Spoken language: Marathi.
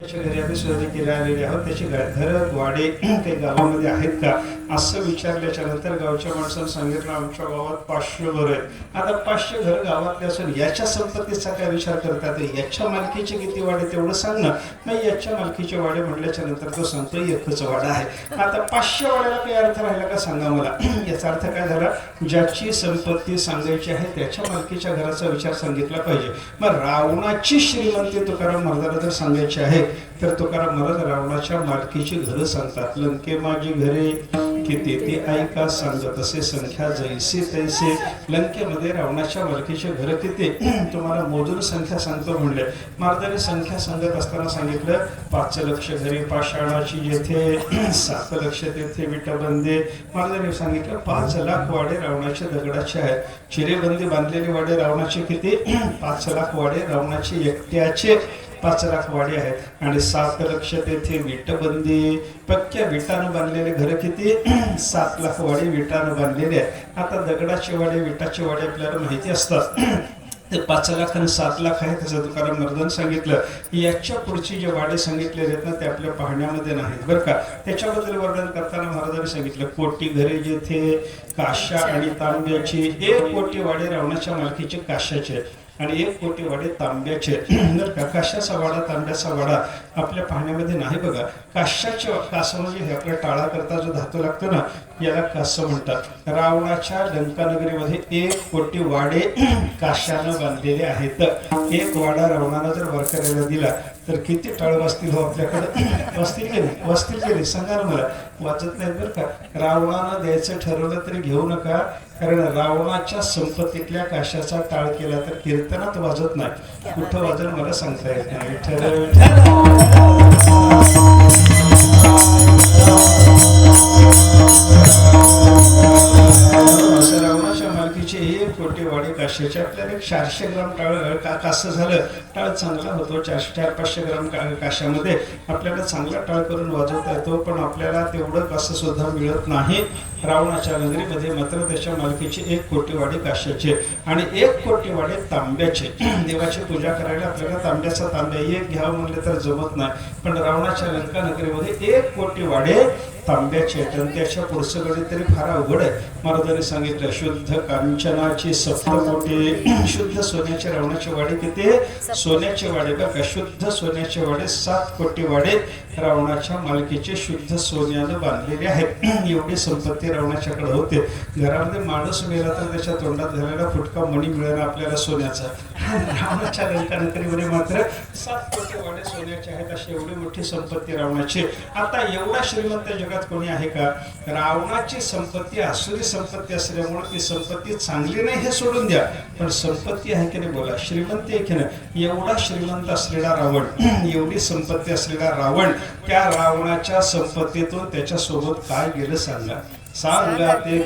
त्याच्या घरी आम्ही शोधणी केले आलेले आहोत. त्याची घर वाडे काही गावामध्ये आहेत का असं विचारल्याच्या नंतर गावच्या माणसानं सांगितलं आमच्या गावात 500 घर आहेत. आता 500 घर गावातले असून याच्या संपत्तीचा काय विचार करतात, याच्या मालकीचे किती वाडे तेवढं सांग ना. नाही, याच्या मालकीचे वाडे म्हटल्याच्या नंतर तो सांगतो एकच वाडा आहे. आता 500 वाड्याला काही अर्थ राहिला का सांगा मला. याचा अर्थ काय झाला, ज्याची संपत्ती सांगायची आहे त्याच्या मालकीच्या घराचा विचार सांगितला पाहिजे. मग रावणाची श्रीमंती तुकाराम महाराजांना जर सांगायची आहे तर तुकाराम महाराज रावणाच्या मालकीची घरं सांगतात. लंके माझी घरे किती ती ऐका सांगत असे संख्या जैसे तैसे. लंकेमध्ये रावणाच्या मालकीचे घरं किती तुम्हाला मोजून संख्या सांगतो म्हणले. महाराजांनी संख्या सांगत असताना सांगितलं 5 लक्ष घरी पाषाणाची येथे, 7 लक्ष तेथे विटबंदे. महाराजांनी सांगितलं 5 लाख वाडे रावणाचे दगडाचे आहेत. चिरेबंदी बांधलेले वाडे रावणाचे किती, 5 लाख वाडे रावणाचे एकट्याचे 5 लाख वाडे आहेत. आणि 7 लक्ष तेथे विटबंदी, पक्क्या विटानं बांधलेले घर किती, 7 लाख वाडे विटानं बांधलेले आहेत. आता दगडाचे वाडे विटाचे वाडे आपल्याला माहिती असतात. ते 5 लाख आणि 7 लाख आहे त्याचं तुकाराम महाराजांनी सांगितलं. याच्या पुढची जे वाडे सांगितलेले आहेत ना ते आपल्या पाहण्यामध्ये नाहीत बरं का. त्याच्याबद्दल वर्णन करताना महाराजांनी सांगितलं कोटी घरे जेथे काश्या आणि तांब्याची. 1 कोटी वाडे रावणाच्या मालकीचे काश्याचे आणि 1 कोटी वाडे तांब्याचे. जर का काश्याचा वाडा तांब्याचा वाडा आपल्या पाहण्यामध्ये नाही बघा. काश्याचे कासं म्हणजे हे आपल्या टाळा करता जो धातू लागतो ना याला कासं म्हणतात. रावणाच्या लंकानगरीमध्ये 1 कोटी वाडे काश्यानं बांधलेले आहेत. 1 वाडा रावणानं जर वारकऱ्याला दिला तर किती टाळ वाजतील हो आपल्याकडे, वाजतील की नाही, वाजतील की नाही सांगा ना मला. वाजत नाही बरं का. रावणानं द्यायचं ठरवलं तरी घेऊ नका, कारण रावणाच्या संपत्तीतल्या काशाचा टाळ केला तर कीर्तनात वाजत नाही. कुठं वाजल मला सांगता येत नाही. रावणाच्या मालकीचे 1 कोटी वाडे काश्याचे. आपल्याला 400 ग्राम टाळ कासं झालं. टाळ चांगला होतो. 400-500 ग्राम काशामध्ये आपल्याला चांगला टाळ करून वाजवता येतो. पण आपल्याला तेवढं कासं सुद्धा मिळत नाही. रावणाच्या नगरीमध्ये मात्र त्याच्या मालकीचे 1 कोटी वाडे काश्याचे आणि 1 कोटी वाडे तांब्याचे. देवाची पूजा करायला आपल्याला तांब्याचा तांब्या एक घ्यावं म्हणलं तर जमत नाही. पण रावणाच्या लंका नगरीमध्ये 1 कोटी वाडे तांब्याचे आहेत. आणि त्याच्या पुढचं गणित तरी फार अवघड आहे. महाराजांनी सांगितलं शुद्ध कांचनाची 7 कोटी. शुद्ध सोन्याचे रावणाचे वाडे किती, सोन्याचे वाडे बरं का. शुद्ध सोन्याचे वाडे 7 कोटी वाडे रावणाच्या मालकीचे शुद्ध सोन्यानं बांधलेले आहेत. एवढी संपत्ती रावणाच्याकडे होते. घरामध्ये माणूस मेला तर त्याच्या तोंडात झालेला फुटका मणी मिळेल आपल्याला सोन्याचा. रावणाच्या लंकानगरीमध्ये मात्र 7 कोटी वाडे सोन्याचे आहेत. अशी एवढी मोठी संपत्ती रावणाची. आता एवढा श्रीमंत जगात कोणी आहे का. रावणाची संपत्ती आसुरी संपत्ती असल्यामुळे ती संपत्ती चांगली नाही हे सोडून द्या, पण संपत्ती आहे की नाही बोला, श्रीमंती आहे की नाही. एवढा श्रीमंत असलेला रावण, एवढी संपत्ती असलेला रावण, त्या रावणाच्या संपत्तीतून त्याच्या सोबत काय गेलं सांगा. सांगा ते